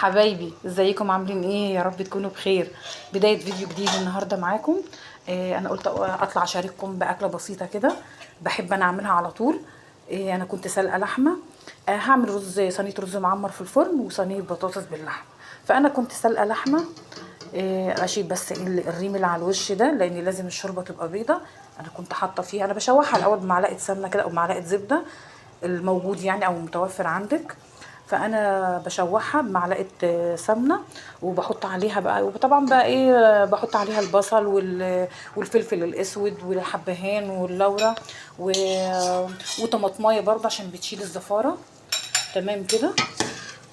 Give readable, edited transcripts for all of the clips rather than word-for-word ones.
حبايبي، ازيكم؟ عاملين ايه؟ يا رب تكونوا بخير. بداية فيديو جديد النهاردة معاكم. انا قلت اطلع اشارككم باكلة بسيطة كده، بحب انا اعملها على طول. انا كنت سلقة لحمة. هعمل صينية رز معمر في الفرن وصينية بطاطس باللحمة. فانا كنت سلقة لحمة. اشيل بس الريم اللي على الوش ده، لان لازم الشوربة تبقى بيضة. انا كنت حاطة فيها، انا بشوحها الاول بمعلقة سمنة كده او معلقة زبدة، الموجود يعني او المتوفر عندك. فانا بشوحها بمعلقه سمنه، وبحط عليها بقى، وطبعا بقى ايه، بحط عليها البصل والفلفل الاسود والحبهان واللورة وطماطمايه برضه عشان بتشيل الزفاره. تمام كده.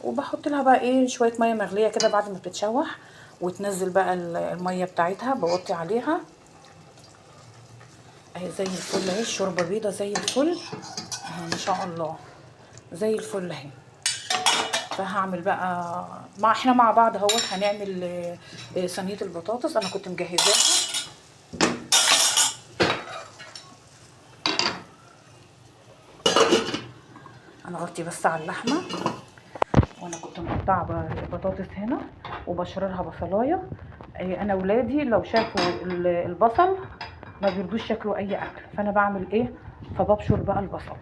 وبحط لها بقى ايه شويه ميه مغليه كده بعد ما بتتشوح، وتنزل بقى الميه بتاعتها، بوطي عليها. اهي زي الفل اهي، الشوربه بيضه زي الفل اهي ما شاء الله، زي الفل اهي. فهعمل بقى احنا مع بعض اهوت هنعمل صينيه البطاطس. انا كنت مجهزاها. انا غطي بس على اللحمه، وانا كنت مقطعه البطاطس هنا وبشرلها بصلايه. انا ولادي لو شافوا البصل ما بيرضوش ياكلوا اي اكل، فانا بعمل ايه؟ فببشر بقى البصل،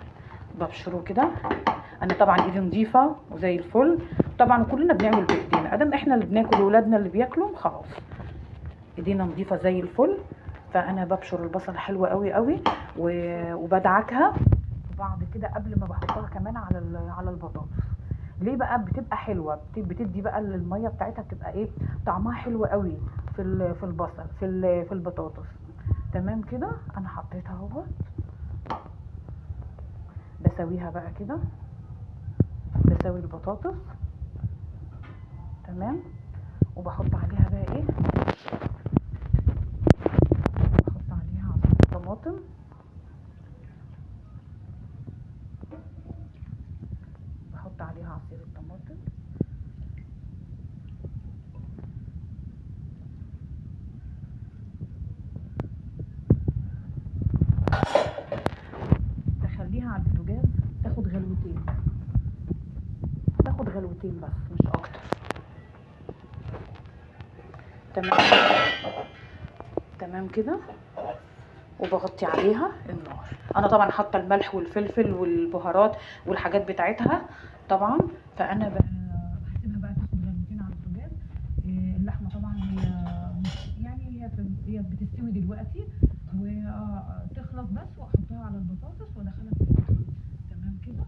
ببشره كده. انا طبعا ايدي نظيفه وزي الفل، طبعا كلنا بنعمل بايدينا، ادام احنا اللي بناكل واولادنا اللي بياكلوا خلاص ايدينا نظيفه زي الفل. فانا ببشر البصل حلو قوي قوي وبدعكها. وبعد كده قبل ما بحطها كمان على البطاطس. ليه بقى بتبقى حلوه؟ بتدي بقى الميه بتاعتها بتبقى ايه، طعمها حلو قوي في البصل في البطاطس. تمام كده. انا حطيتها اهو، بسويها بقى كده، بسوي البطاطس. تمام. وبحط عليها بقى ايه، بحط عليها عصير الطماطم. بحط عليها عصير الطماطم. تخليها على البوتاجاز تاخد غلوتين، تاخد غلوتين بس مش اكتر. تمام. تمام كده. وبغطي عليها النار. انا طبعا حاطه الملح والفلفل والبهارات والحاجات بتاعتها طبعا. فانا هسيبها بقى تاخد غلوتين على البوتاجاز. اللحمه طبعا هي يعني هي بتستوي دلوقتي، وتخلص بس واحطها على البطاطس وادخلها في الفرن. تمام كده.